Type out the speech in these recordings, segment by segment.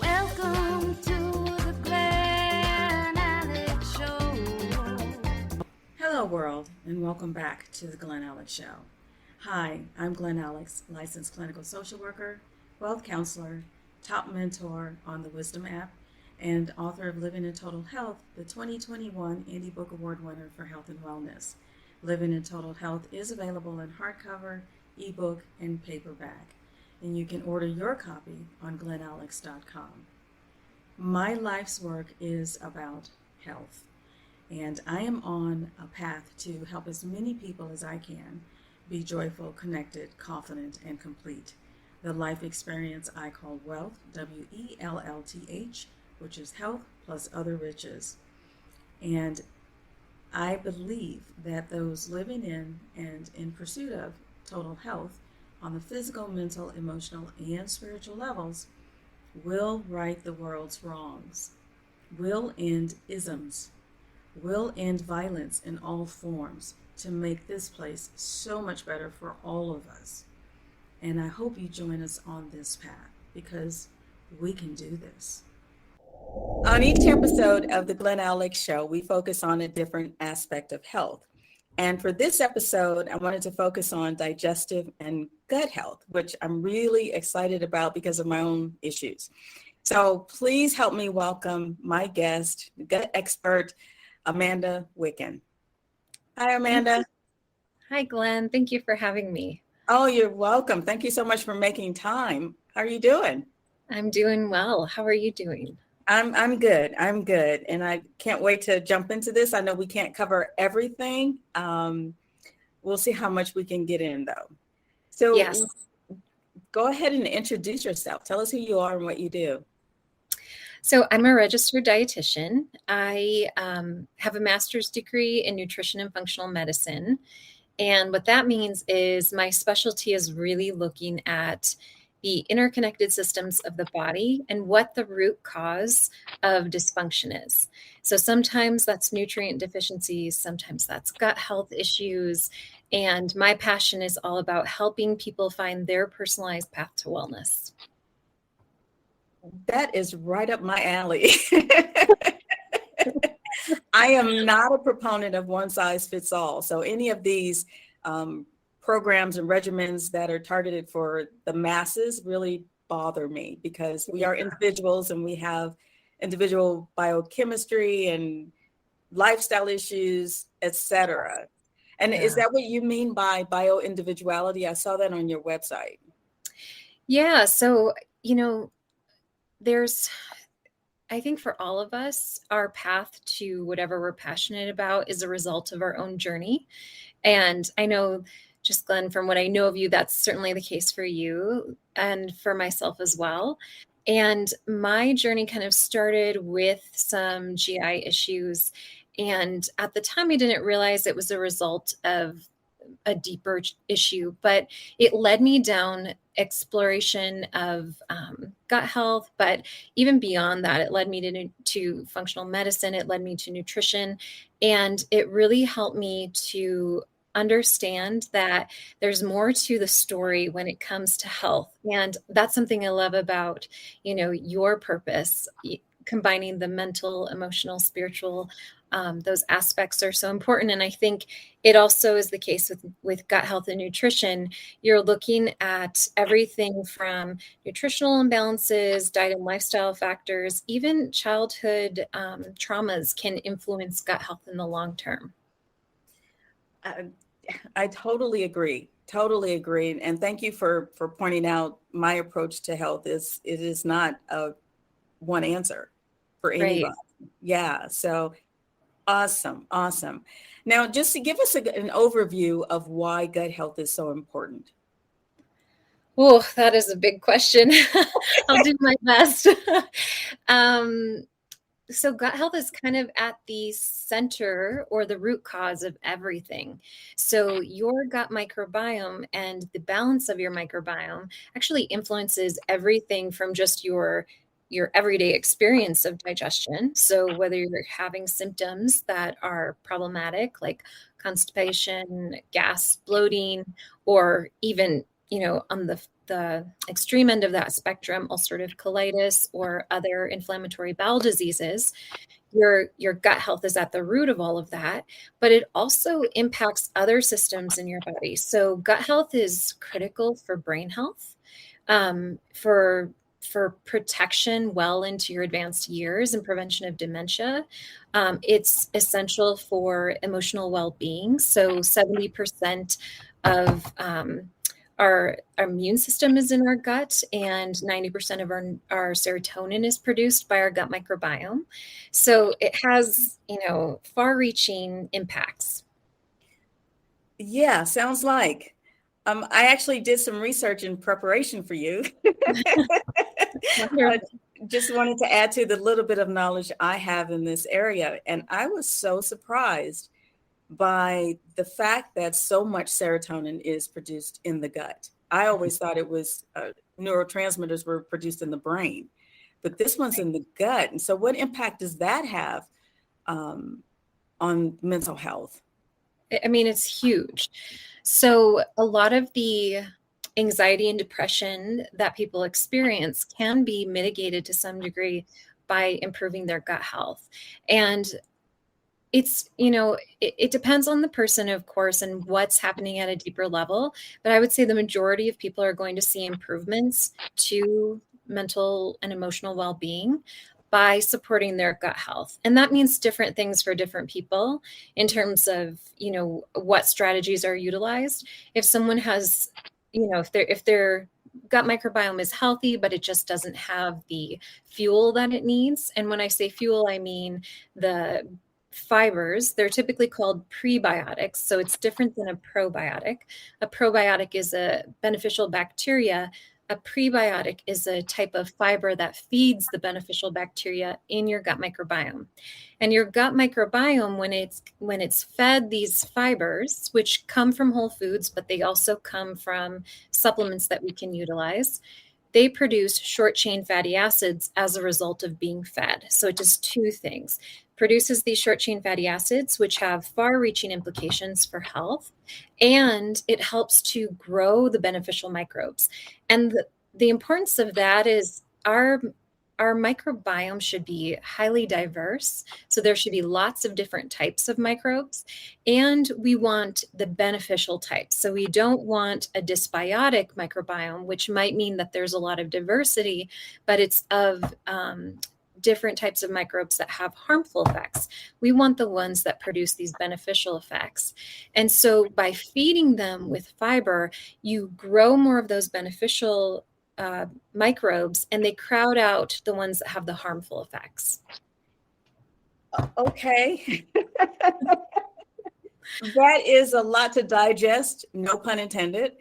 Welcome to the Glen Alex Show. Hello, world, and welcome back to the Glen Alex Show. Hi, I'm Glen Alex, licensed clinical social worker, wealth counselor, top mentor on the Wisdom app, and author of Living in Total Health, the 2021 Indie Book Award winner for health and wellness. Living in Total Health is available in hardcover, ebook, and paperback, and you can order your copy on glenalex.com. My life's work is about health. And I am on a path to help as many people as I can be joyful, connected, confident, and complete. The life experience I call wealth, WELLTH, which is health plus other riches. And I believe that those living in and in pursuit of total health on the physical, mental, emotional, and spiritual levels will right the world's wrongs, will end isms, will end violence in all forms to make this place so much better for all of us. And I hope you join us on this path because we can do this. On each episode of the Glen Alex Show, we focus on a different aspect of health. And for this episode, I wanted to focus on digestive and gut health, which I'm really excited about because of my own issues. So please help me welcome my guest, gut expert, Amanda Wikan. Hi, Amanda. Hi, Glenn. Thank you for having me. Oh, you're welcome. Thank you so much for making time. How are you doing? I'm doing well. How are you doing? I'm good. I'm good. And I can't wait to jump into this. I know we can't cover everything. We'll see how much we can get in, though. So Yes. Go ahead and introduce yourself. Tell us who you are and what you do. So I'm a registered dietitian. I have a master's degree in nutrition and functional medicine. And what that means is my specialty is really looking at the interconnected systems of the body and what the root cause of dysfunction is. So sometimes that's nutrient deficiencies, sometimes that's gut health issues. And my passion is all about helping people find their personalized path to wellness. That is right up my alley. I am not a proponent of one size fits all. So any of these programs and regimens that are targeted for the masses really bother me because we are individuals and we have individual biochemistry and lifestyle issues, etc. And is that what you mean by bio-individuality? I saw that on your website. Yeah. So, I think for all of us, our path to whatever we're passionate about is a result of our own journey. And I know, just Glenn, from what I know of you, that's certainly the case for you and for myself as well. And my journey kind of started with some GI issues. And at the time, I didn't realize it was a result of a deeper issue, but it led me down exploration of gut health. But even beyond that, it led me to functional medicine. It led me to nutrition. And it really helped me to understand that there's more to the story when it comes to health. And that's something I love about, your purpose, combining the mental, emotional, spiritual, those aspects are so important. And I think it also is the case with gut health and nutrition. You're looking at everything from nutritional imbalances, diet and lifestyle factors, even childhood traumas can influence gut health in the long term. I totally agree. Totally agree. And thank you for pointing out my approach to health it is not a one answer for anybody. Right. Yeah. So awesome. Now, just to give us an overview of why gut health is so important. Oh, that is a big question. I'll do my best. So gut health is kind of at the center or the root cause of everything. So your gut microbiome and the balance of your microbiome actually influences everything from just your everyday experience of digestion. So whether you're having symptoms that are problematic, like constipation, gas, bloating, or even, on the the extreme end of that spectrum, ulcerative colitis or other inflammatory bowel diseases, your gut health is at the root of all of that, but it also impacts other systems in your body. So gut health is critical for brain health, for protection well into your advanced years and prevention of dementia. It's essential for emotional well-being. So 70% of our immune system is in our gut, and 90% of our serotonin is produced by our gut microbiome. So it has, far-reaching impacts. Yeah, sounds like. I actually did some research in preparation for you. I Wonderful. just wanted to add to the little bit of knowledge I have in this area. And I was so surprised by the fact that so much serotonin is produced in the gut. I always thought it was neurotransmitters were produced in the brain, but this one's in the gut. And so, what impact does that have on mental health? I mean, it's huge. So a lot of the anxiety and depression that people experience can be mitigated to some degree by improving their gut health. And it's, it depends on the person, of course, and what's happening at a deeper level. But I would say the majority of people are going to see improvements to mental and emotional well-being by supporting their gut health. And that means different things for different people in terms of, what strategies are utilized. If someone has, if their gut microbiome is healthy, but it just doesn't have the fuel that it needs. And when I say fuel, I mean the fibers. They're typically called prebiotics. So it's different than a probiotic. A probiotic is a beneficial bacteria. A prebiotic is a type of fiber that feeds the beneficial bacteria in your gut microbiome. And your gut microbiome, when it's fed these fibers, which come from whole foods, but they also come from supplements that we can utilize, they produce short chain fatty acids as a result of being fed. So it does two things. Produces these short chain fatty acids, which have far reaching implications for health, and it helps to grow the beneficial microbes. And the importance of that is our microbiome should be highly diverse. So there should be lots of different types of microbes, and we want the beneficial types. So we don't want a dysbiotic microbiome, which might mean that there's a lot of diversity, but it's of different types of microbes that have harmful effects. We want the ones that produce these beneficial effects. And so by feeding them with fiber, you grow more of those beneficial microbes, and they crowd out the ones that have the harmful effects. Okay. That is a lot to digest, no pun intended.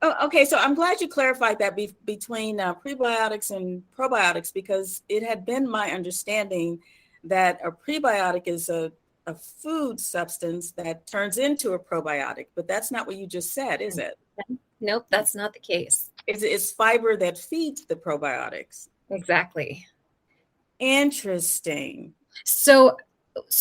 Okay, so I'm glad you clarified that between prebiotics and probiotics, because it had been my understanding that a prebiotic is a food substance that turns into a probiotic, but that's not what you just said, is it? Nope, that's not the case. It's fiber that feeds the probiotics. Exactly. Interesting. So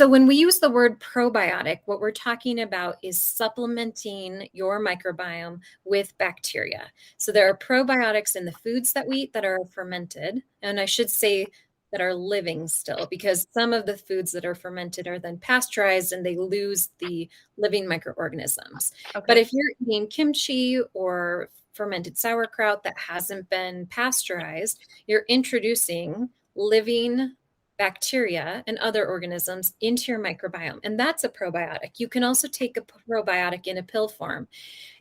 when we use the word probiotic, what we're talking about is supplementing your microbiome with bacteria. So there are probiotics in the foods that we eat that are fermented. And I should say that are living still, because some of the foods that are fermented are then pasteurized and they lose the living microorganisms. Okay. But if you're eating kimchi or fermented sauerkraut that hasn't been pasteurized, you're introducing living bacteria and other organisms into your microbiome. And that's a probiotic. You can also take a probiotic in a pill form.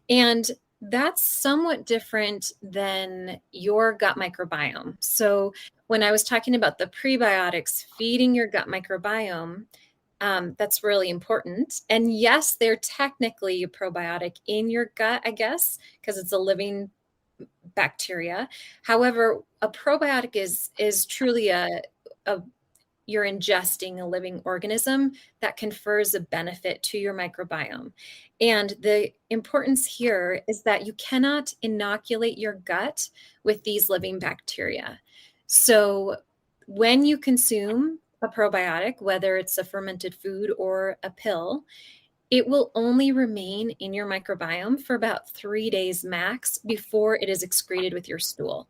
And that's somewhat different than your gut microbiome. So when I was talking about the prebiotics feeding your gut microbiome, that's really important. And yes, they're technically a probiotic in your gut, I guess, because it's a living bacteria. However, a probiotic is truly you're ingesting a living organism that confers a benefit to your microbiome. And the importance here is that you cannot inoculate your gut with these living bacteria. So when you consume a probiotic, whether it's a fermented food or a pill, it will only remain in your microbiome for about 3 days max before it is excreted with your stool.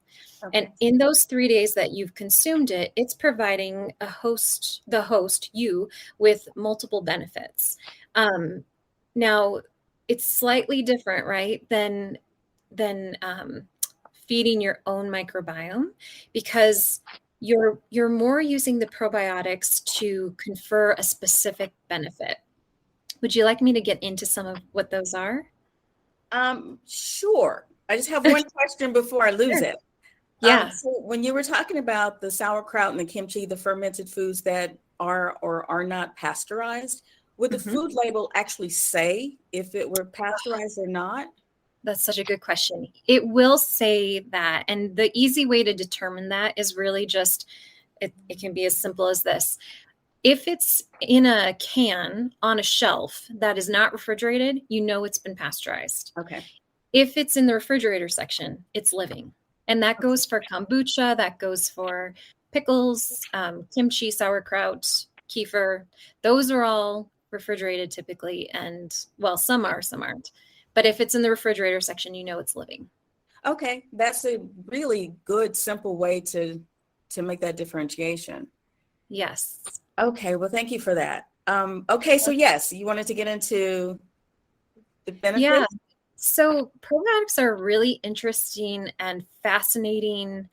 And Okay. in those 3 days that you've consumed it, it's providing the host, you, with multiple benefits. Now, it's slightly different, right, than feeding your own microbiome, because you're more using the probiotics to confer a specific benefit. Would you like me to get into some of what those are? Sure. I just have one question before I lose Sure. it. Yeah. So when you were talking about the sauerkraut and the kimchi, the fermented foods that are or are not pasteurized, would the Mhm. food label actually say if it were pasteurized or not? That's such a good question. It will say that. And the easy way to determine that is really just, it can be as simple as this. If it's in a can on a shelf that is not refrigerated, you know it's been pasteurized. Okay. If it's in the refrigerator section, it's living. And that goes for kombucha, that goes for pickles, kimchi, sauerkraut, kefir. Those are all refrigerated typically. And well, some are, some aren't. But if it's in the refrigerator section, you know it's living. Okay. That's a really good, simple way to make that differentiation. Yes. Okay. Well, thank you for that. Okay. So yes, you wanted to get into the Yeah. benefits? So probiotics are a really interesting and fascinating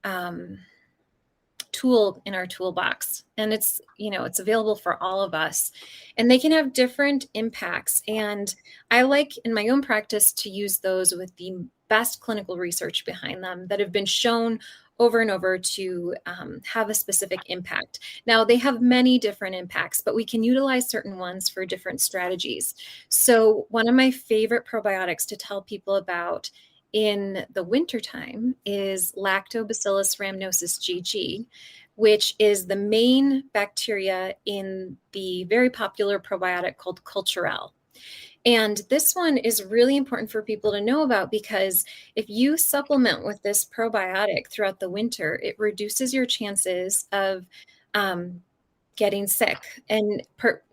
um, tool in our toolbox, and it's available for all of us, and they can have different impacts. And I like in my own practice to use those with the best clinical research behind them that have been shown over and over to have a specific impact. Now, they have many different impacts, but we can utilize certain ones for different strategies. So one of my favorite probiotics to tell people about in the wintertime is Lactobacillus rhamnosus GG, which is the main bacteria in the very popular probiotic called Culturelle. And this one is really important for people to know about, because if you supplement with this probiotic throughout the winter, it reduces your chances of getting sick, and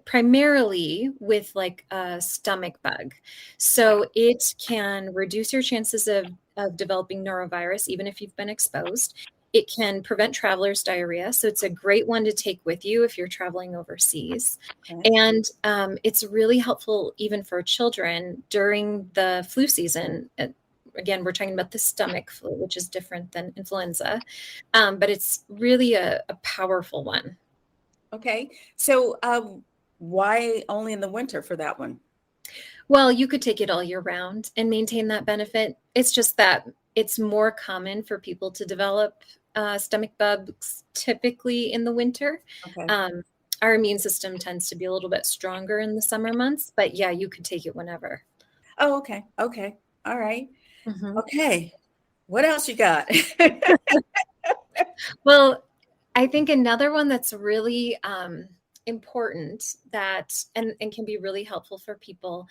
primarily with like a stomach bug. So it can reduce your chances of developing norovirus, even if you've been exposed. It can prevent traveler's diarrhea. So it's a great one to take with you if you're traveling overseas. Okay. And it's really helpful even for children during the flu season. Again, we're talking about the stomach flu, which is different than influenza, but it's really a powerful one. Okay. So why only in the winter for that one? Well, you could take it all year round and maintain that benefit. It's just that it's more common for people to develop stomach bugs typically in the winter. Okay. Um, our immune system tends to be a little bit stronger in the summer months, but yeah, you could take it whenever. Oh, okay. Okay. All right. Mhm. Okay. What else you got? Well, I think another one that's really important and can be really helpful for people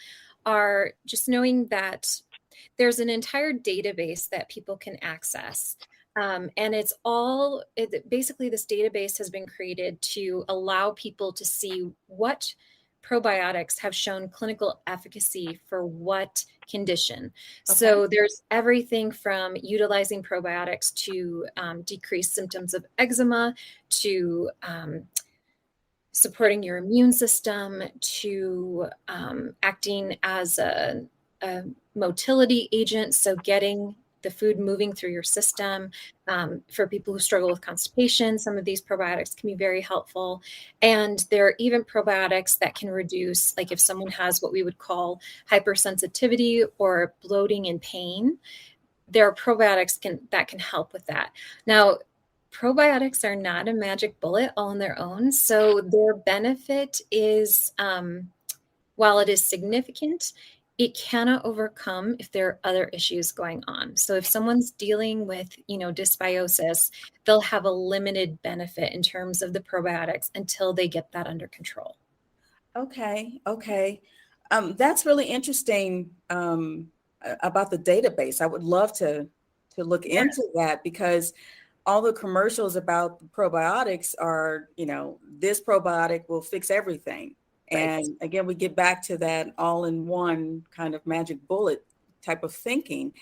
are just knowing that there's an entire database that people can access. And basically, this database has been created to allow people to see what probiotics have shown clinical efficacy for what condition. Okay. So there's everything from utilizing probiotics to decrease symptoms of eczema, to supporting your immune system, to acting as a motility agent, so getting the food moving through your system. For people who struggle with constipation, some of these probiotics can be very helpful. And there are even probiotics that can reduce, like if someone has what we would call hypersensitivity or bloating and pain, there are probiotics that can help with that. Now, probiotics are not a magic bullet all on their own. So their benefit is, while it is significant, it cannot overcome if there are other issues going on. So if someone's dealing with, dysbiosis, they'll have a limited benefit in terms of the probiotics until they get that under control. Okay. Okay. That's really interesting about the database. I would love to look Yeah. into that because all the commercials about the probiotics are, this probiotic will fix everything. Right. And again, we get back to that all-in-one kind of magic bullet type of thinking.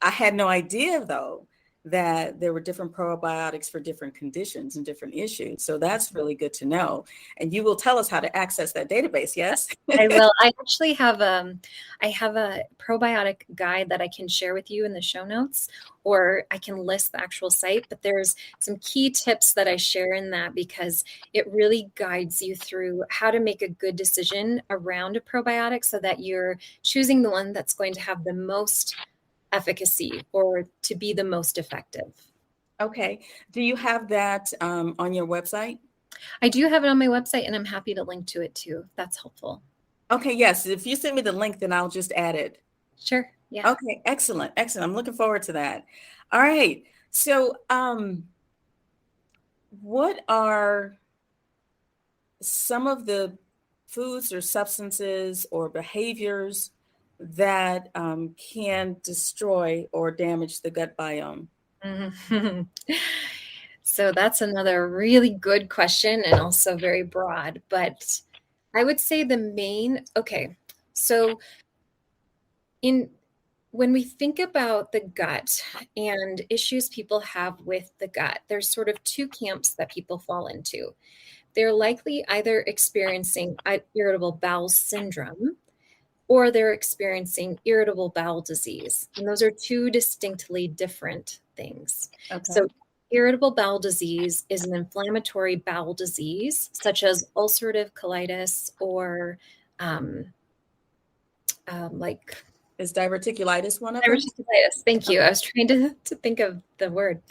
I had no idea, though, that there were different probiotics for different conditions and different issues. So that's really good to know. And you will tell us how to access that database, yes? I will. I actually have a probiotic guide that I can share with you in the show notes, or I can list the actual site. But there's some key tips that I share in that because it really guides you through how to make a good decision around a probiotic so that you're choosing the one that's going to have the most efficacy or to be the most effective. Okay. Do you have that on your website? I do have it on my website, and I'm happy to link to it too. If that's helpful. Okay, yes. If you send me the link, then I'll just add it. Sure. Yeah. Okay, excellent, excellent. I'm looking forward to that. All right. So, what are some of the foods or substances or behaviors that can destroy or damage the gut biome? Mhm. So that's another really good question and also very broad. But I would say okay. So in when we think about the gut and issues people have with the gut, there's sort of two camps that people fall into. They're likely either experiencing irritable bowel syndrome or they're experiencing irritable bowel disease. And those are two distinctly different things. Okay. So, irritable bowel disease is an inflammatory bowel disease, such as ulcerative colitis or um, like Is diverticulitis one of them? diverticulitis. Thank you. Okay. I was trying to think of the word.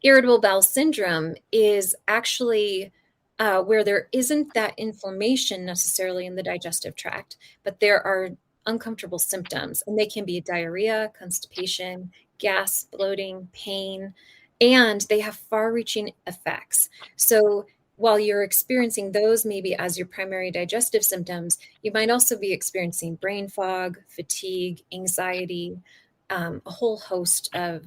Irritable bowel syndrome is actually where there isn't that inflammation necessarily in the digestive tract, but there are uncomfortable symptoms, and they can be diarrhea, constipation, gas, bloating, pain, and they have far reaching effects. So while you're experiencing those maybe as your primary digestive symptoms, you might also be experiencing brain fog, fatigue, anxiety, a whole host of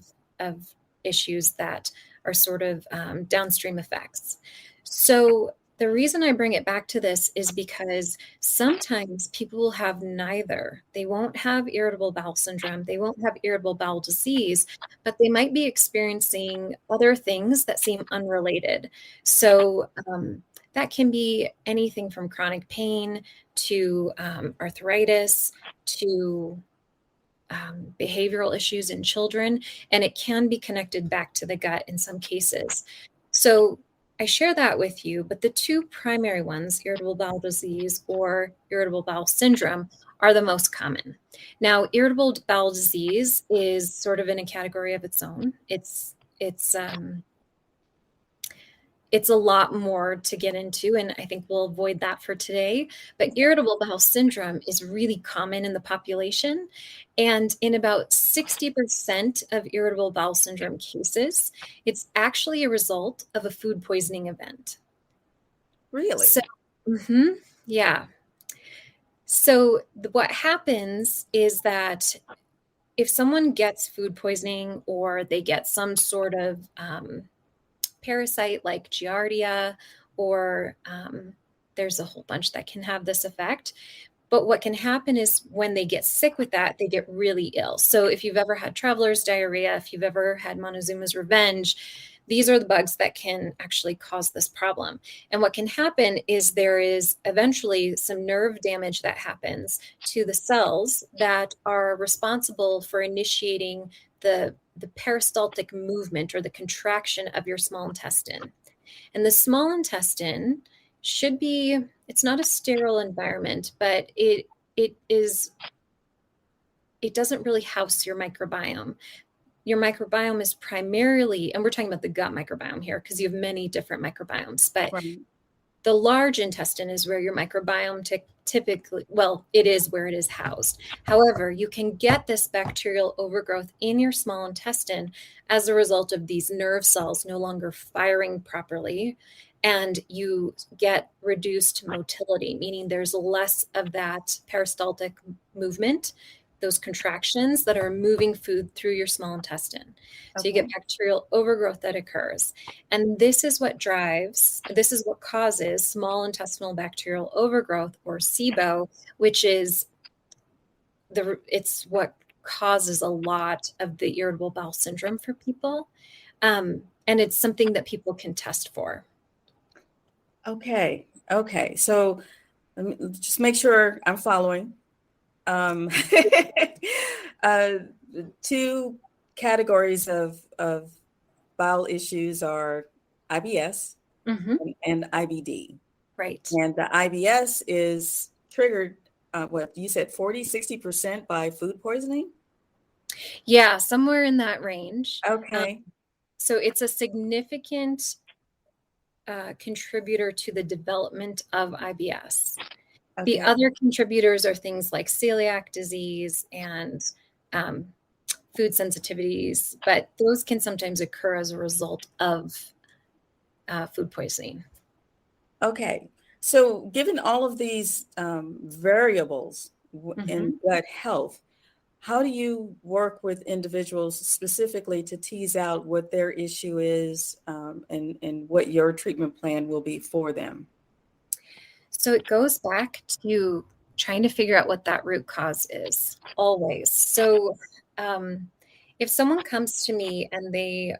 issues that are sort of downstream effects. So the reason I bring it back to this is because sometimes people will have neither. They won't have irritable bowel syndrome, they won't have irritable bowel disease, but they might be experiencing other things that seem unrelated. So that can be anything from chronic pain to arthritis to behavioral issues in children, and it can be connected back to the gut in some cases. So I share that with you, but the two primary ones, irritable bowel disease or irritable bowel syndrome, are the most common. Now, irritable bowel disease is sort of in a category of its own. It's a lot more to get into, and I think we'll avoid that for today. But irritable bowel syndrome is really common in the population. And in about 60% of irritable bowel syndrome cases, it's actually a result of a food poisoning event. Really? So, yeah. So what happens is that if someone gets food poisoning or they get some sort of parasite like Giardia, or there's a whole bunch that can have this effect. But what can happen is when they get sick with that, they get really ill. So if you've ever had traveler's diarrhea, if you've ever had Montezuma's revenge, these are the bugs that can actually cause this problem. And what can happen is there is eventually some nerve damage that happens to the cells that are responsible for initiating the peristaltic movement or the contraction of your small intestine. And the small intestine should be, it's not a sterile environment, but it doesn't really house your microbiome. Your microbiome is primarily, and we're talking about the gut microbiome here because you have many different microbiomes, but Right. the large intestine is where your microbiome typically, well, it is where it is housed. However, you can get this bacterial overgrowth in your small intestine as a result of these nerve cells no longer firing properly, and you get reduced motility, meaning there's less of that peristaltic movement those contractions that are moving food through your small intestine. So you Okay. get bacterial overgrowth that occurs. And this is what causes small intestinal bacterial overgrowth, or SIBO, which is it's what causes a lot of the irritable bowel syndrome for people. And it's something that people can test for. Okay. Okay. So let me just make sure I'm following. Um, uh, two categories of bowel issues are IBS Mm-hmm. and IBD. Right. And the IBS is triggered, what you said, 40-60% by food poisoning? Yeah, somewhere in that range. Okay. So it's a significant contributor to the development of IBS. The Okay. other contributors are things like celiac disease and um, food sensitivities, but those can sometimes occur as a result of food poisoning. Okay. So given all of these variables in Mm-hmm. gut health, how do you work with individuals specifically to tease out what their issue is, and what your treatment plan will be for them? So it goes back to trying to figure out what that root cause is always. So if someone comes to me and they,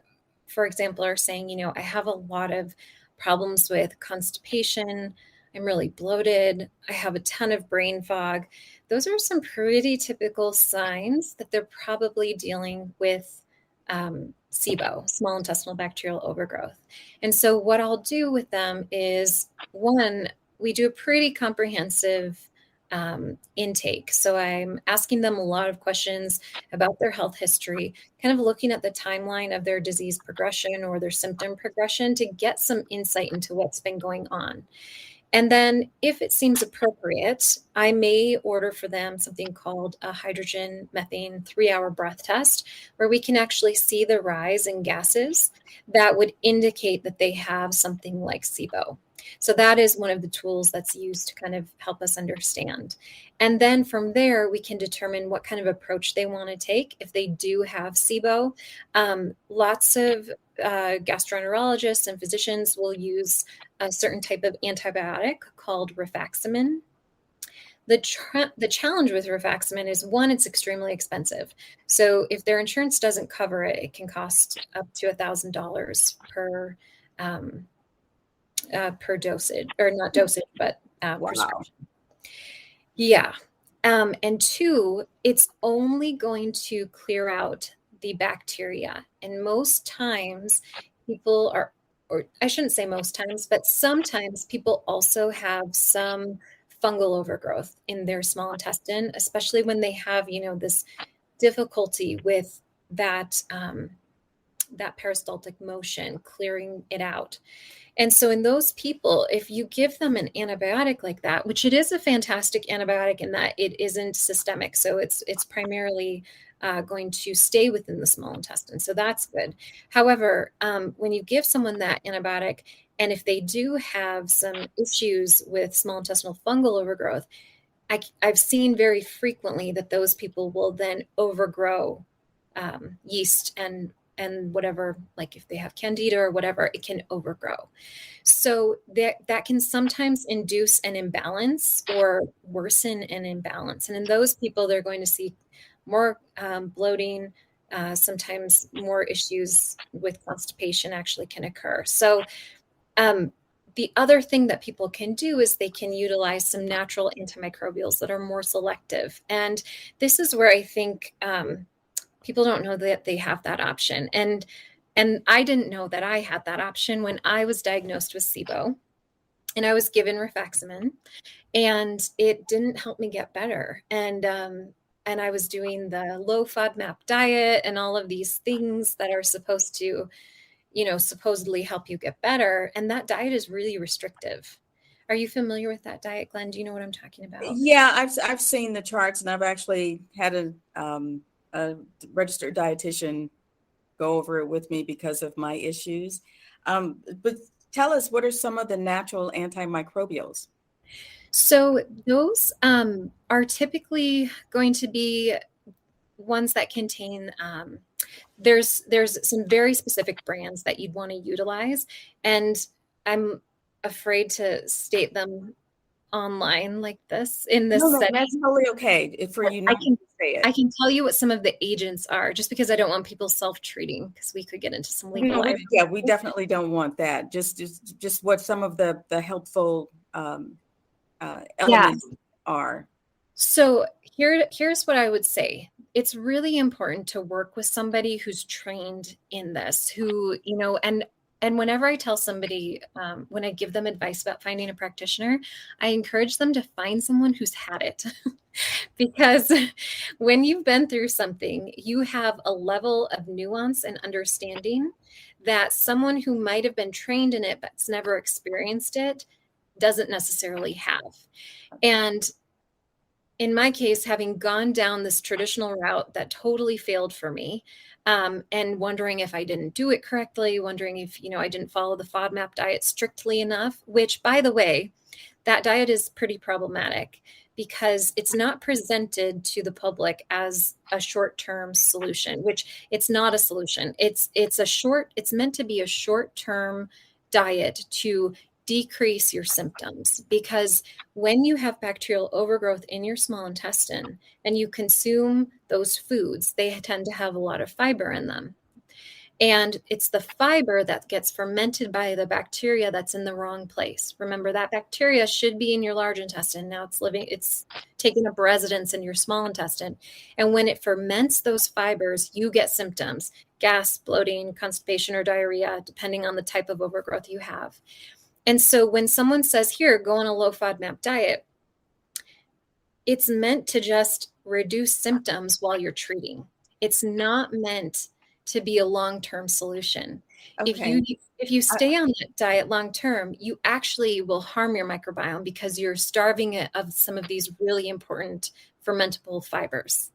for example, are saying, I have a lot of problems with constipation, I'm really bloated, I have a ton of brain fog, those are some pretty typical signs that they're probably dealing with SIBO, small intestinal bacterial overgrowth. And so what I'll do with them is, one, we do a pretty comprehensive intake. So I'm asking them a lot of questions about their health history, kind of looking at the timeline of their disease progression or their symptom progression to get some insight into what's been going on. And then, if it seems appropriate, I may order for them something called a hydrogen methane 3-hour breath test, where we can actually see the rise in gases that would indicate that they have something like SIBO. So that is one of the tools that's used to kind of help us understand. And then from there, we can determine what kind of approach they want to take if they do have SIBO. Lots of gastroenterologists and physicians will use a certain type of antibiotic called rifaximin. The challenge with rifaximin is, one, it's extremely expensive. So if their insurance doesn't cover it, it can cost up to $1,000 per dosage, or not dosage, but Wow. prescription. Yeah. And two, it's only going to clear out the bacteria. And most times people are, or I shouldn't say most times, but sometimes people also have some fungal overgrowth in their small intestine, especially when they have, this difficulty with that peristaltic motion, clearing it out. And so in those people, if you give them an antibiotic like that, which it is a fantastic antibiotic in that it isn't systemic, so it's primarily going to stay within the small intestine. So that's good. However, when you give someone that antibiotic, and if they do have some issues with small intestinal fungal overgrowth, I've seen very frequently that those people will then overgrow yeast and whatever, like if they have candida or whatever, it can overgrow. So that can sometimes induce an imbalance or worsen an imbalance. And in those people, they're going to see more bloating, sometimes more issues with constipation actually can occur. So the other thing that people can do is they can utilize some natural antimicrobials that are more selective. And this is where I think people don't know that they have that option. And I didn't know that I had that option when I was diagnosed with SIBO, and I was given rifaximin, and it didn't help me get better. And I was doing the low FODMAP diet and all of these things that are supposed to, supposedly help you get better. And that diet is really restrictive. Are you familiar with that diet, Glenn? Do you know what I'm talking about? Yeah, I've seen the charts, and I've actually had a registered dietitian go over it with me because of my issues. But tell us, what are some of the natural antimicrobials? So those are typically going to be ones that contain there's some very specific brands that you'd want to utilize, and I'm afraid to state them online like this in No, this no, setting. that's totally okay for you I not can to say I it. can tell you what some of the agents are, just because I don't want people self-treating, because we could get into some legal No, liability. yeah, we definitely don't want that. Just what some of the helpful Yeah. elements are. So here's what I would say. It's really important to work with somebody who's trained in this, who, and whenever I tell somebody, when I give them advice about finding a practitioner, I encourage them to find someone who's had it. Because when you've been through something, you have a level of nuance and understanding that someone who might have been trained in it but's never experienced it doesn't necessarily have. And in my case, having gone down this traditional route that totally failed for me, and wondering if I didn't do it correctly, wondering if, I didn't follow the FODMAP diet strictly enough, which, by the way, that diet is pretty problematic because it's not presented to the public as a short-term solution, which it's not a solution. It's meant to be a short-term diet to decrease your symptoms, because when you have bacterial overgrowth in your small intestine and you consume those foods, they tend to have a lot of fiber in them. And it's the fiber that gets fermented by the bacteria that's in the wrong place. Remember, that bacteria should be in your large intestine. Now it's taking up residence in your small intestine. And when it ferments those fibers, you get symptoms: gas, bloating, constipation, or diarrhea, depending on the type of overgrowth you have. And so when someone says, here, go on a low FODMAP diet, it's meant to just reduce symptoms while you're treating. It's not meant to be a long-term solution. Okay. If you stay on that diet long-term, you actually will harm your microbiome because you're starving it of some of these really important fermentable fibers.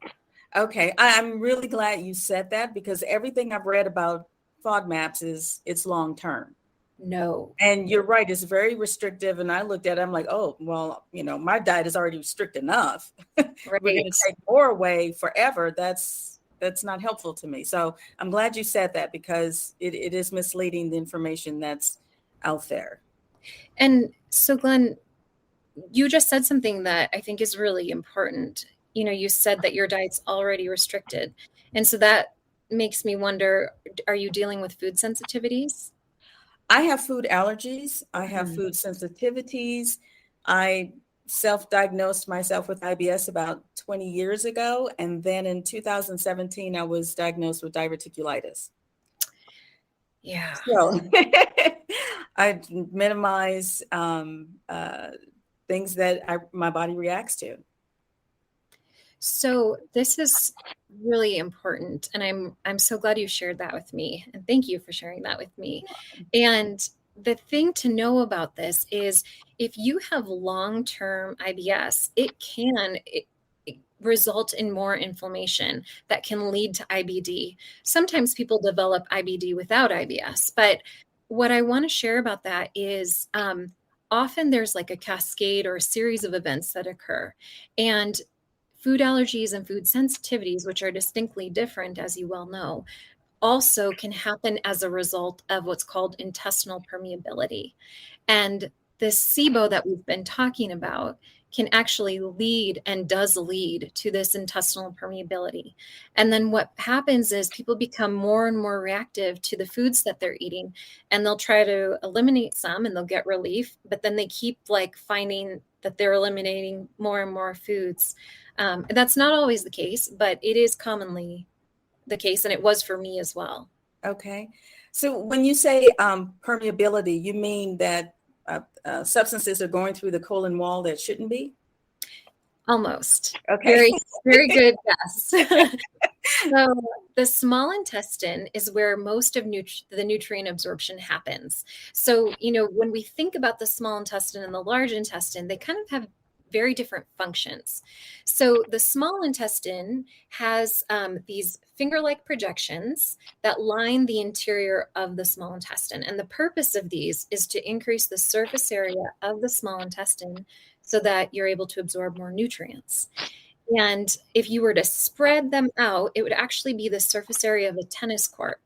Okay. I'm really glad you said that, because everything I've read about FODMAPs is it's long term. No. And you're right, it's very restrictive. And I looked at it, I'm like, oh, well, my diet is already strict enough. We're going Right. to take more away forever. That's not helpful to me. So I'm glad you said that, because it is misleading, the information that's out there. And so, Glenn, you just said something that I think is really important. You said that your diet's already restricted. And so that makes me wonder, are you dealing with food sensitivities? I have food allergies. I have Mhm. food sensitivities. I self-diagnosed myself with IBS about 20 years ago. And then in 2017, I was diagnosed with diverticulitis. Yeah. So I minimize things that my body reacts to. So this is really important, and I'm so glad you shared that with me, and thank you for sharing that with me. And the thing to know about this is, if you have long-term IBS, it can result in more inflammation that can lead to IBD. Sometimes people develop IBD without IBS, but what I want to share about that is, often there's like a cascade or a series of events that occur. And food allergies and food sensitivities, which are distinctly different, as you well know, also can happen as a result of what's called intestinal permeability. And the SIBO that we've been talking about can actually lead, and does lead, to this intestinal permeability. And then what happens is people become more and more reactive to the foods that they're eating, and they'll try to eliminate some and they'll get relief, but then they keep finding that they're eliminating more and more foods. That's not always the case, but it is commonly the case, and it was for me as well. Okay. So when you say permeability, you mean that substances are going through the colon wall that shouldn't be? Almost. Okay. Very, very good guess. So the small intestine is where most of the nutrient absorption happens. So, when we think about the small intestine and the large intestine, they kind of have very different functions. So the small intestine has these finger-like projections that line the interior of the small intestine. And the purpose of these is to increase the surface area of the small intestine so that you're able to absorb more nutrients. And if you were to spread them out, it would actually be the surface area of a tennis court.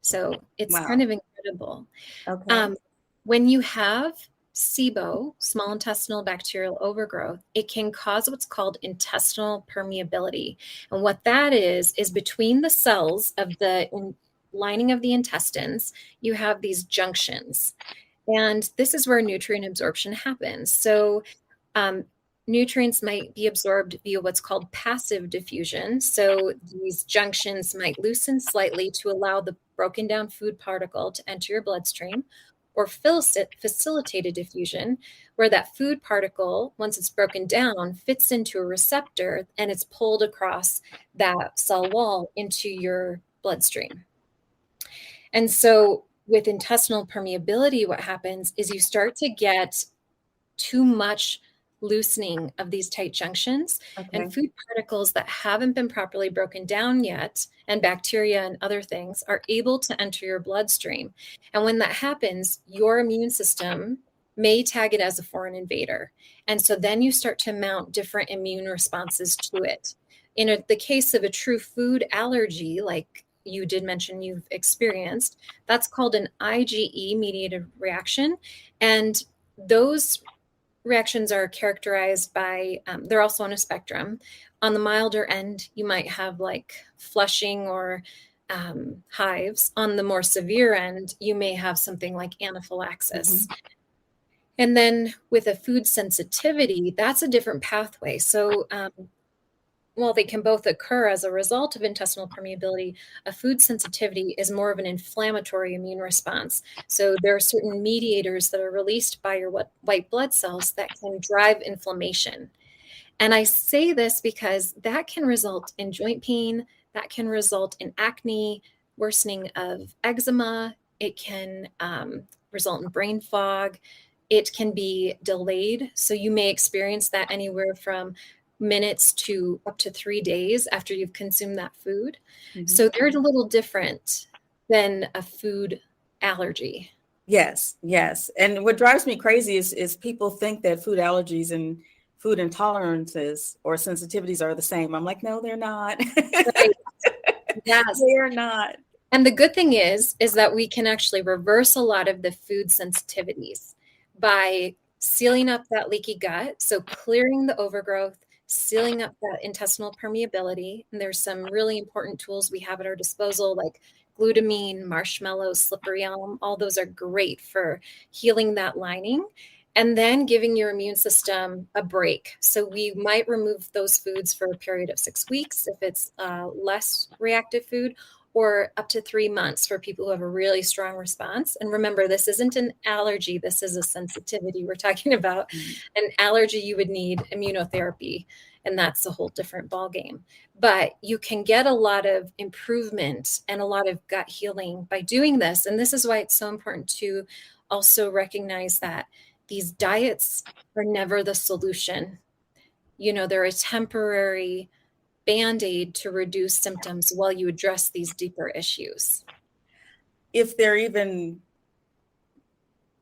So it's kind Wow. of incredible. Okay. Um, when you have SIBO, small intestinal bacterial overgrowth, it can cause what's called intestinal permeability. And what that is between the cells of the lining of the intestines, you have these junctions. And this is where nutrient absorption happens. So um, nutrients might be absorbed via what's called passive diffusion. So these junctions might loosen slightly to allow the broken down food particle to enter your bloodstream, or facilitated diffusion, where that food particle, once it's broken down, fits into a receptor and it's pulled across that cell wall into your bloodstream. And so with intestinal permeability, what happens is you start to get too much loosening of these tight junctions, Okay. and food particles that haven't been properly broken down yet, and bacteria and other things are able to enter your bloodstream. And when that happens, your immune system may tag it as a foreign invader. And so then you start to mount different immune responses to it. In the case of a true food allergy, like you did mention you've experienced, that's called an IgE mediated reaction. And those reactions are characterized by, they're also on a spectrum. On the milder end, you might have like flushing or hives. On the more severe end, you may have something like anaphylaxis. And then with a food sensitivity, that's a different pathway. So while they can both occur as a result of intestinal permeability, a food sensitivity is more of an inflammatory immune response. So there are certain mediators that are released by your white blood cells that can drive inflammation. And I say this because that can result in joint pain, that can result in acne, worsening of eczema, it can result in brain fog, it can be delayed. So you may experience that anywhere from minutes to up to 3 days after you've consumed that food. Mhm. So they're a little different than a food allergy. Yes, yes. And what drives me crazy is people think that food allergies and food intolerances or sensitivities are the same. I'm like, no, they're not. Right. Yes. They're not. And the good thing is that we can actually reverse a lot of the food sensitivities by sealing up that leaky gut. So clearing the overgrowth, sealing up that intestinal permeability. And there's some really important tools we have at our disposal, like glutamine, marshmallows, slippery elm. All those are great for healing that lining. And then giving your immune system a break. So we might remove those foods for a period of 6 weeks if it's less reactive food, or up to 3 months for people who have a really strong response. And remember, this isn't an allergy, this is a sensitivity. We're talking about an allergy, you would need immunotherapy, and that's a whole different ballgame. But you can get a lot of improvement and a lot of gut healing by doing this. And this is why it's so important to also recognize that these diets are never the solution. They're a temporary Band-Aid to reduce symptoms while you address these deeper issues. If they're even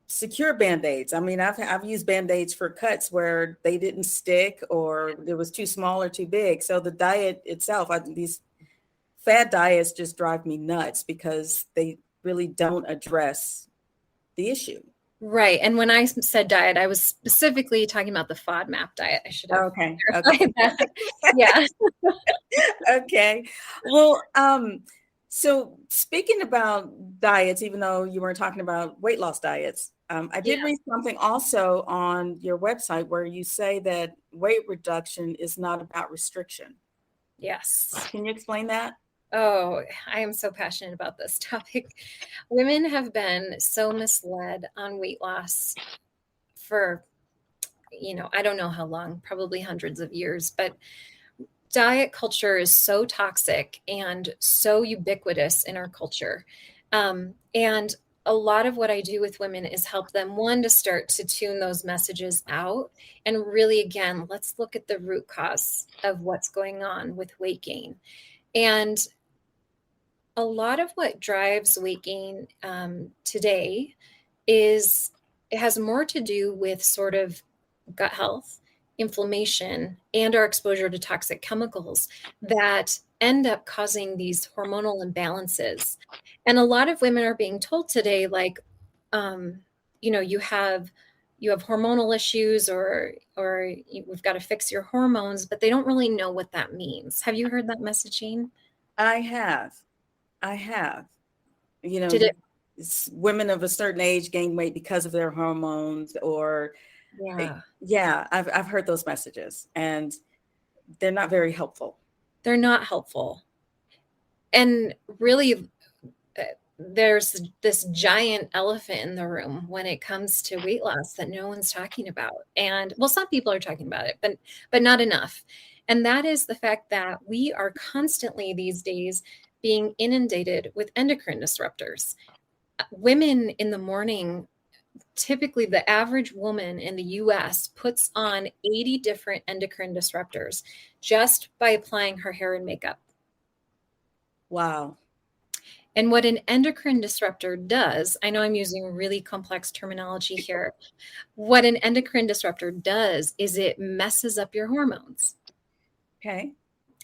secure Band-Aids. I mean, I've used Band-Aids for cuts where they didn't stick or it was too small or too big. So the diet itself, these fad diets just drive me nuts because they really don't address the issue. Right. And when I said diet, I was specifically talking about the FODMAP diet. I should have Okay. clarified that. Yeah. Okay. Well, so speaking about diets, even though you weren't talking about weight loss diets, I did read something also on your website where you say that weight reduction is not about restriction. Yes. Can you explain that? Oh, I am so passionate about this topic. Women have been so misled on weight loss for, I don't know how long, probably hundreds of years, but diet culture is so toxic and so ubiquitous in our culture. And a lot of what I do with women is help them, one, to start to tune those messages out. And really, again, let's look at the root cause of what's going on with weight gain. And a lot of what drives weight gain today it has more to do with sort of gut health inflammation and our exposure to toxic chemicals that end up causing these hormonal imbalances. And a lot of women are being told today, like, you know, you have hormonal issues, or we've got to fix your hormones, but they don't really know what that means. Have you heard that messaging? I have. I have. You know, Did it? women of a certain age gain weight because of their hormones, or Yeah, yeah, I've heard those messages, and they're not very helpful. they're not helpful. And really, there's this giant elephant in the room when it comes to weight loss that no one's talking about. And well, some people are talking about it, but not enough. And that is the fact that we are constantly these days being inundated with endocrine disruptors. Women in the morning, typically the average woman in the US puts on 80 different endocrine disruptors just by applying her hair and makeup. Wow. And what an endocrine disruptor does, I know I'm using really complex terminology here. What an endocrine disruptor does is it messes up your hormones. Okay.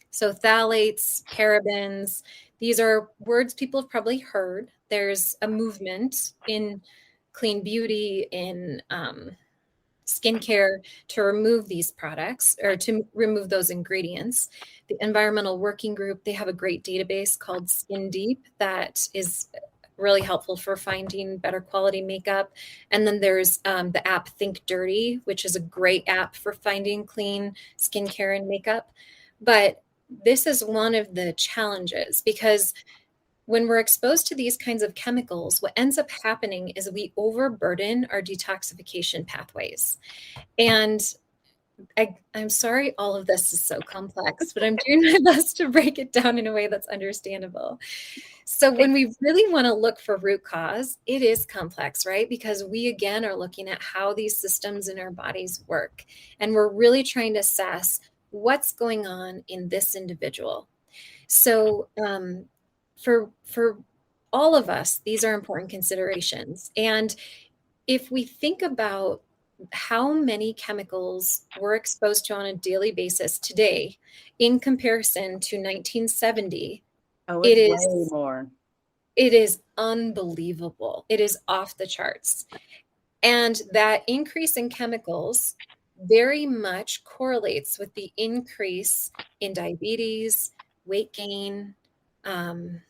So phthalates, parabens, these are words people have probably heard. There's a movement in clean beauty, in skincare, to remove these products or to remove those ingredients. The Environmental Working Group, they have a great database called Skin Deep that is really helpful for finding better quality makeup. And then there's the app Think Dirty, which is a great app for finding clean skincare and makeup. But this is one of the challenges, because when we're exposed to these kinds of chemicals, what ends up happening is we overburden our detoxification pathways. And I'm sorry all of this is so complex, but I'm doing my best to break it down in a way that's understandable. So when we really want to look for root cause, it is complex, right? Because we, again, are looking at how these systems in our bodies work. And we're really trying to assess what's going on in this individual. So for all of us, these are important considerations. And if we think about how many chemicals we're exposed to on a daily basis today in comparison to 1970, Oh, it it's way is more. it is unbelievable. It is off the charts. And that increase in chemicals very much correlates with the increase in diabetes, weight gain, um,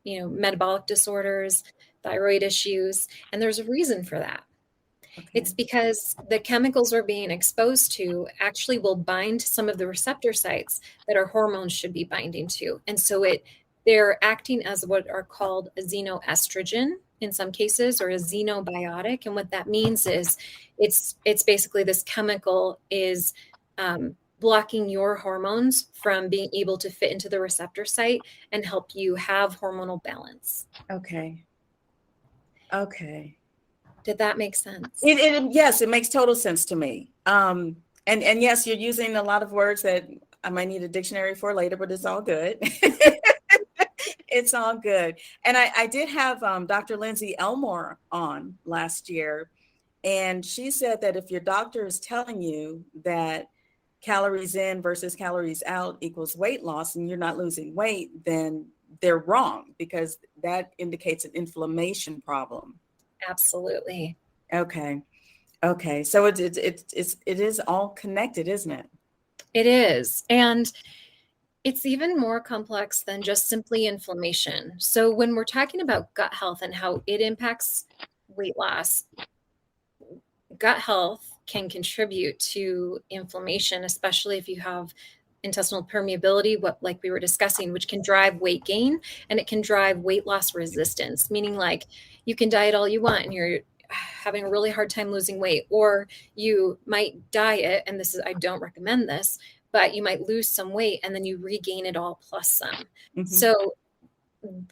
metabolic disorders, thyroid issues. And there's a reason for that. Okay. It's because the chemicals we're being exposed to actually will bind to some of the receptor sites that our hormones should be binding to. And so they're acting as what are called a xenoestrogen in some cases, or a xenobiotic. And what that means is it's basically this chemical is blocking your hormones from being able to fit into the receptor site and help you have hormonal balance. Okay. Okay. Did that make sense? Yes, it makes total sense to me. And yes, you're using a lot of words that I might need a dictionary for later, but it's all good. It's all good. And I did have Dr. Lindsay Elmore on last year, and she said that if your doctor is telling you that calories in versus calories out equals weight loss and you're not losing weight, then they're wrong, because that indicates an inflammation problem. Absolutely. Okay. Okay. So it is all connected, isn't it? It is. And it's even more complex than just simply inflammation. So when we're talking about gut health and how it impacts weight loss, gut health can contribute to inflammation, especially if you have intestinal permeability, what like we were discussing, which can drive weight gain, and it can drive weight loss resistance, meaning like you can diet all you want and you're having a really hard time losing weight, or you might diet, and this is, I don't recommend this, but you might lose some weight and then you regain it all plus some. Mm-hmm. So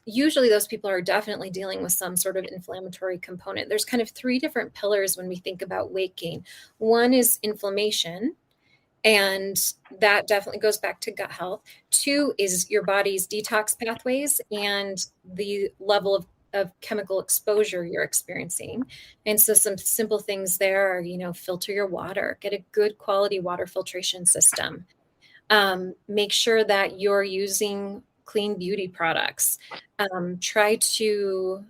usually those people are definitely dealing with some sort of inflammatory component. There's kind of three different pillars when we think about weight gain. One is inflammation, and that definitely goes back to gut health. Two is your body's detox pathways and the level of chemical exposure you're experiencing. And so some simple things there are, filter your water, get a good quality water filtration system. Make sure that you're using clean beauty products. Try to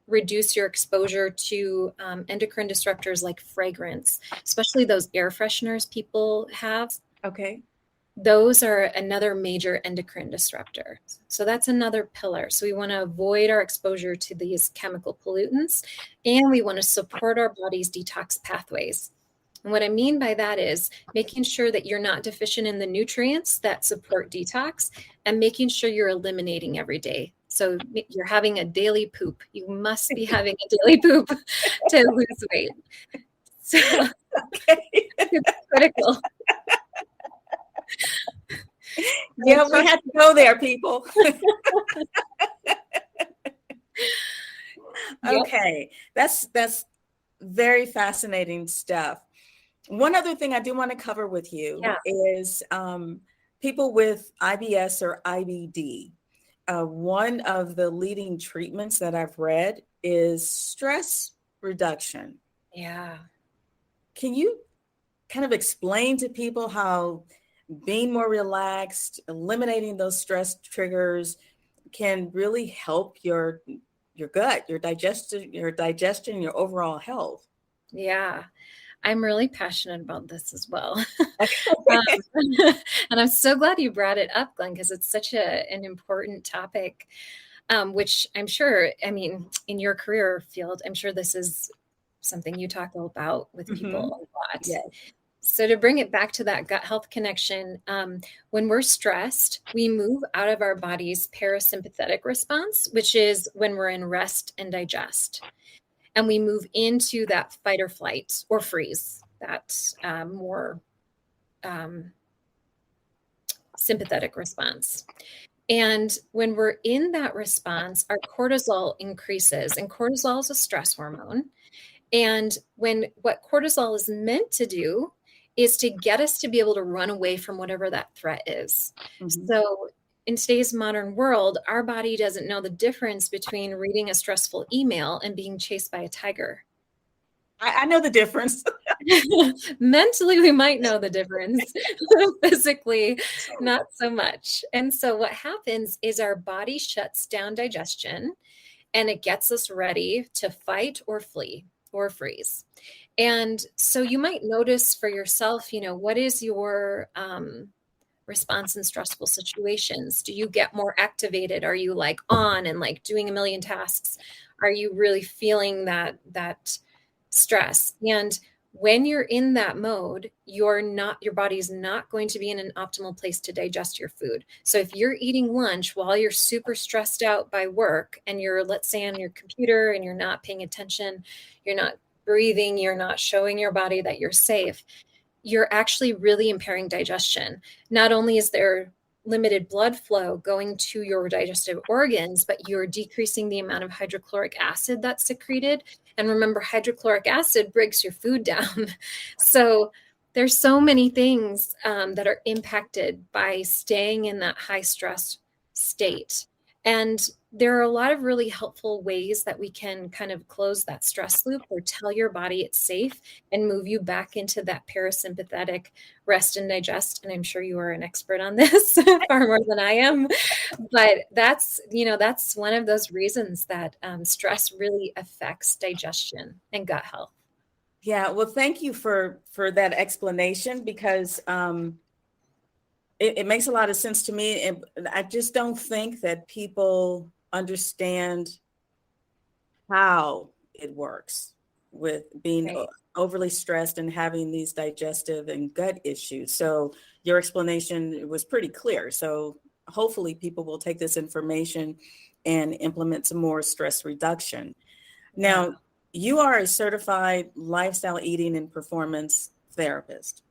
reduce your exposure to endocrine disruptors like fragrance, especially those air fresheners people have. Okay. Those are another major endocrine disruptor. So that's another pillar. So we want to avoid our exposure to these chemical pollutants, and we want to support our body's detox pathways. And what I mean by that is making sure that you're not deficient in the nutrients that support detox, and making sure you're eliminating every day. So you're having a daily poop. You must be having a daily poop to lose weight. So Okay. it's critical. Yeah, we had to go there, people. Okay, that's very fascinating stuff. One other thing I do want to cover with you is people with IBS or IBD. One of the leading treatments that I've read is stress reduction. Yeah. Can you kind of explain to people how being more relaxed, eliminating those stress triggers can really help your gut, your digestion, your overall health? Yeah. I'm really passionate about this as well. And I'm so glad you brought it up, Glenn, because it's such an important topic, which I'm sure, in your career field, I'm sure this is something you talk about with people a lot. Yes. So to bring it back to that gut health connection, when we're stressed, we move out of our body's parasympathetic response, which is when we're in rest and digest. And we move into that fight or flight or freeze, that more sympathetic response. And when we're in that response, our cortisol increases, and cortisol is a stress hormone. And what cortisol is meant to do is to get us to be able to run away from whatever that threat is. So in today's modern world, our body doesn't know the difference between reading a stressful email and being chased by a tiger. I know the difference. Mentally, we might know the difference. Physically, not so much. And so what happens is our body shuts down digestion, and it gets us ready to fight or flee or freeze. And so you might notice for yourself, what is your response in stressful situations? Do you get more activated? Are you like on and like doing a million tasks? Are you really feeling that stress? And when you're in that mode, your body's not going to be in an optimal place to digest your food. So if you're eating lunch while you're super stressed out by work, and you're, let's say, on your computer, and you're not paying attention, you're not breathing, you're not showing your body that you're safe, you're actually really impairing digestion. Not only is there limited blood flow going to your digestive organs, but you're decreasing the amount of hydrochloric acid that's secreted. And remember, hydrochloric acid breaks your food down. So there's so many things that are impacted by staying in that high stress state. And there are a lot of really helpful ways that we can kind of close that stress loop, or tell your body it's safe, and move you back into that parasympathetic rest and digest. And I'm sure you are an expert on this far more than I am. But that's one of those reasons that stress really affects digestion and gut health. Yeah, well, thank you for that explanation, because it makes a lot of sense to me. And I just don't think that people understand how it works with being overly stressed and having these digestive and gut issues. So your explanation was pretty clear. So hopefully people will take this information and implement some more stress reduction. Now, you are a certified lifestyle eating and performance therapist.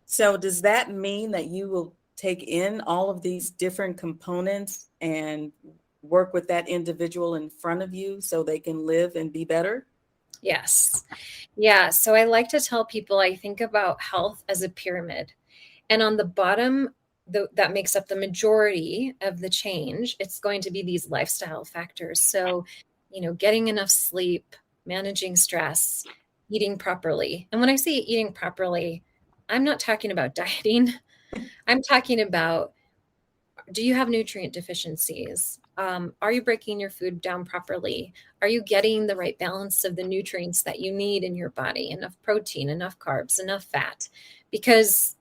So does that mean that you will take in all of these different components and work with that individual in front of you so they can live and be better? Yes. Yeah. So I like to tell people, I think about health as a pyramid. And on the bottom, that makes up the majority of the change, it's going to be these lifestyle factors. So getting enough sleep, managing stress, eating properly. And when I say eating properly, I'm not talking about dieting. I'm talking about, do you have nutrient deficiencies? Are you breaking your food down properly? Are you getting the right balance of the nutrients that you need in your body? Enough protein, enough carbs, enough fat? Because,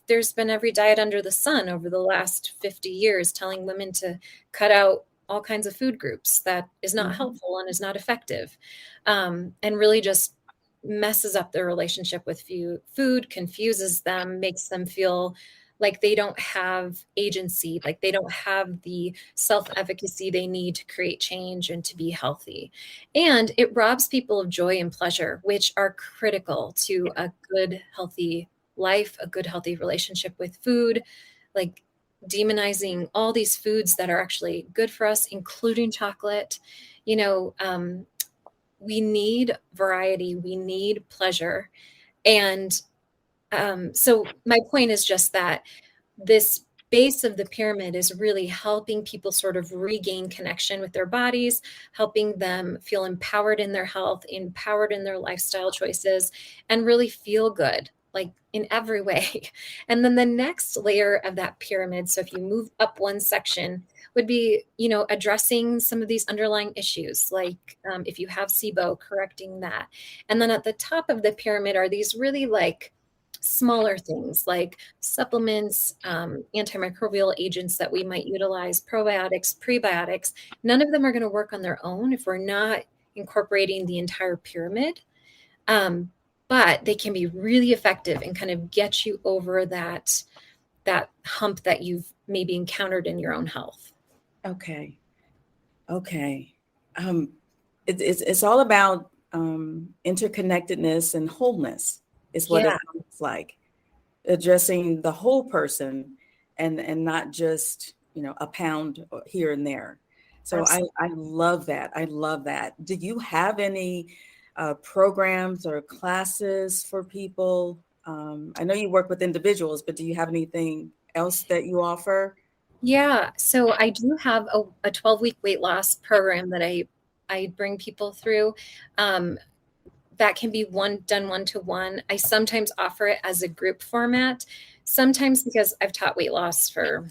there's been every diet under the sun over the last 50 years telling women to cut out all kinds of food groups. That is not helpful and is not effective, and really just messes up their relationship with food, confuses them, makes them feel like they don't have agency, like they don't have the self-efficacy they need to create change and to be healthy. And it robs people of joy and pleasure, which are critical to a good, healthy life, a good, healthy relationship with food, like demonizing all these foods that are actually good for us, including chocolate. We need variety, we need pleasure. And so my point is just that this base of the pyramid is really helping people sort of regain connection with their bodies, helping them feel empowered in their health, empowered in their lifestyle choices, and really feel good, like in every way. And then the next layer of that pyramid, so if you move up one section, would be, addressing some of these underlying issues, like if you have SIBO, correcting that. And then at the top of the pyramid are these really like smaller things like supplements, antimicrobial agents that we might utilize, probiotics, prebiotics. None of them are going to work on their own if we're not incorporating the entire pyramid. But they can be really effective and kind of get you over that hump that you've maybe encountered in your own health. Okay. It's all about interconnectedness and wholeness is what it sounds like. Addressing the whole person and not just, a pound here and there. So I love that. I love that. Do you have any programs or classes for people? I know you work with individuals, but do you have anything else that you offer? Yeah, so I do have a 12-week weight loss program that I bring people through. That can be done one-to-one. I sometimes offer it as a group format, sometimes because I've taught weight loss for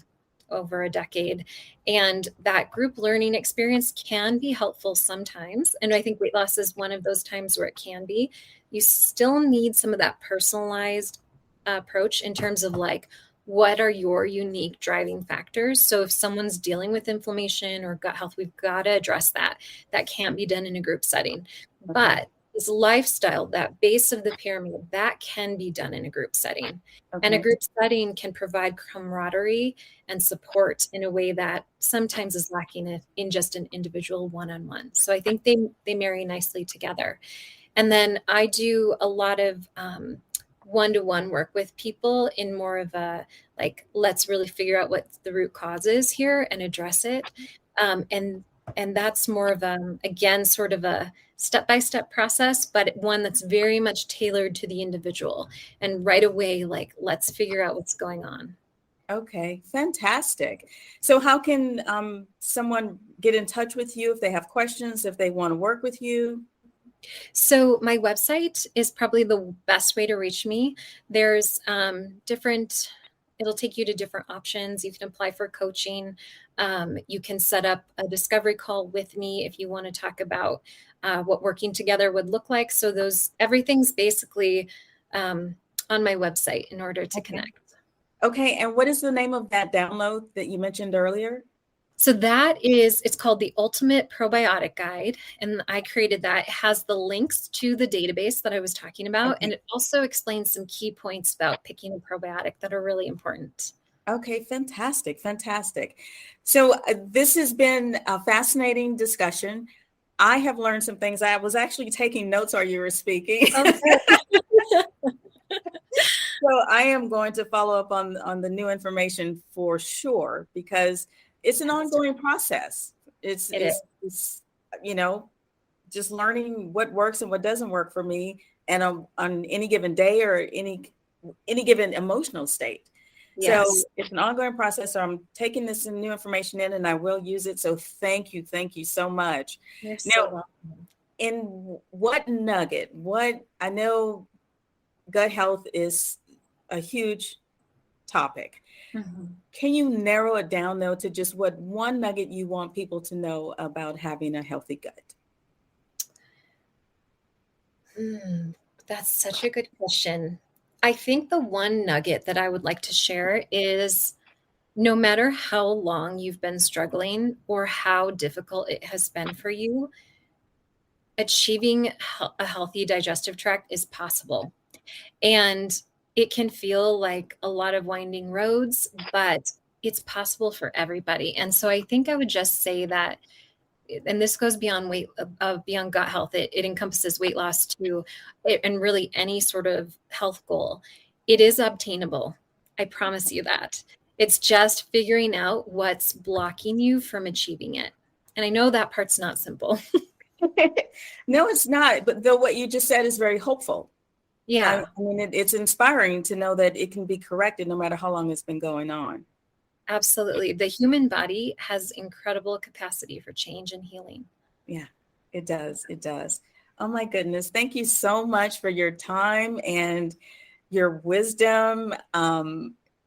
over a decade, and that group learning experience can be helpful sometimes. And I think weight loss is one of those times where it can be. You still need some of that personalized approach in terms of like, what are your unique driving factors? So if someone's dealing with inflammation or gut health, we've got to address that. That can't be done in a group setting. Okay. But this lifestyle, that base of the pyramid, that can be done in a group setting. Okay. And a group setting can provide camaraderie and support in a way that sometimes is lacking in just an individual one-on-one. So I think they marry nicely together. And then I do a lot of one-to-one work with people in more of a, like, let's really figure out what the root cause is here and address it. And that's more of again, sort of a step-by-step process, but one that's very much tailored to the individual. And right away, like, let's figure out what's going on. Okay, fantastic. So how can someone get in touch with you if they have questions, if they want to work with you? So my website is probably the best way to reach me. There's it'll take you to different options. You can apply for coaching. You can set up a discovery call with me if you want to talk about what working together would look like. So everything's basically on my website in order to connect. Okay, and what is the name of that download that you mentioned earlier? So it's called the Ultimate Probiotic Guide. And I created that. It has the links to the database that I was talking about. Okay. And it also explains some key points about picking a probiotic that are really important. Okay, fantastic. So this has been a fascinating discussion. I have learned some things. I was actually taking notes while you were speaking. So I am going to follow up on the new information for sure, because it's an ongoing process. It's just learning what works and what doesn't work for me, and on any given day or any given emotional state. So Yes. it's an ongoing process. So I'm taking this new information in and I will use it. So thank you. Thank you so much. You're Now, so welcome. in what nugget, what I know gut health is a huge topic. Mhm. Can you narrow it down though to just what one nugget you want people to know about having a healthy gut? That's such a good question. I think the one nugget that I would like to share is no matter how long you've been struggling or how difficult it has been for you, achieving a healthy digestive tract is possible. And it can feel like a lot of winding roads, but it's possible for everybody. And so I think I would just say that, and this goes beyond beyond gut health. It encompasses weight loss too, and really any sort of health goal. It is obtainable. I promise you that. It's just figuring out what's blocking you from achieving it. And I know that part's not simple. No, it's not. But though what you just said is very hopeful. I Yeah, mean, it's inspiring to know that it can be corrected no matter how long it's been going on. absolutely. The human body has incredible capacity for change and healing. Yeah, it does. It does. Oh my goodness. Thank you so much for your time and your wisdom.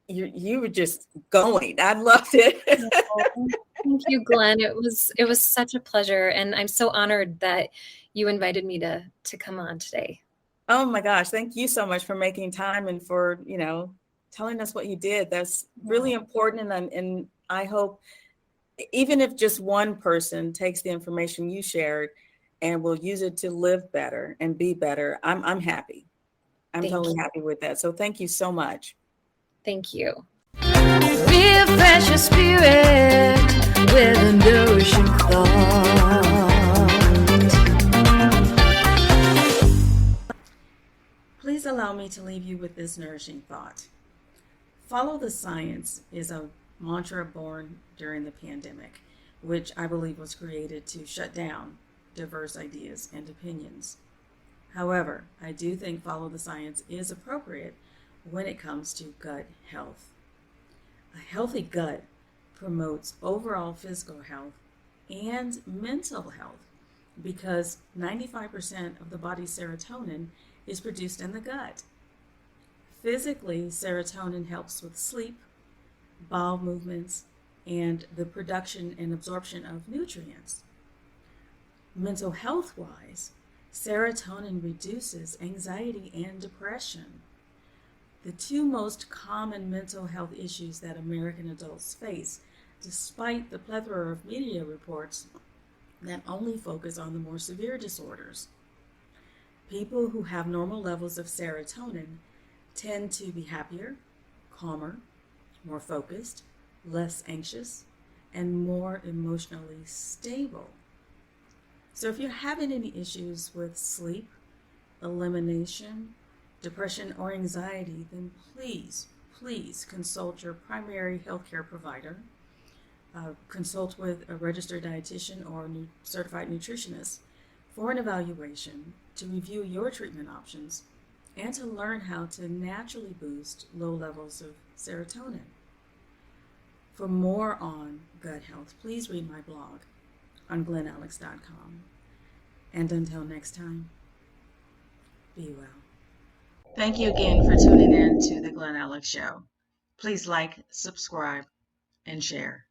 You were just going. I loved it. Oh, thank you, Glenn. It was such a pleasure, and I'm so honored that you invited me to come on today. Oh my gosh. Thank you so much for making time and for, telling us what you did. That's really important. And I hope even if just one person takes the information you shared and will use it to live better and be better, I'm happy. I'm Thank totally you. happy with that. So thank you so much. Thank you. Refresh your spirit with a nourishing thought. Please allow me to leave you with this nourishing thought. Follow the science is a mantra born during the pandemic, which I believe was created to shut down diverse ideas and opinions. However, I do think follow the science is appropriate when it comes to gut health. A healthy gut promotes overall physical health and mental health because 95% of the body's serotonin is produced in the gut. Physically, serotonin helps with sleep, bowel movements, and the production and absorption of nutrients. Mental health wise, serotonin reduces anxiety and depression, the two most common mental health issues that American adults face, despite the plethora of media reports that only focus on the more severe disorders. People who have normal levels of serotonin tend to be happier, calmer, more focused, less anxious, and more emotionally stable. So if you're having any issues with sleep, elimination, depression, or anxiety, then please consult your primary healthcare provider. Consult with a registered dietitian or certified nutritionist for an evaluation to review your treatment options and to learn how to naturally boost low levels of serotonin. For more on gut health, please read my blog on glenalex.com. And until next time, be well. Thank you again for tuning in to the Glen Alex Show. Please like, subscribe, and share.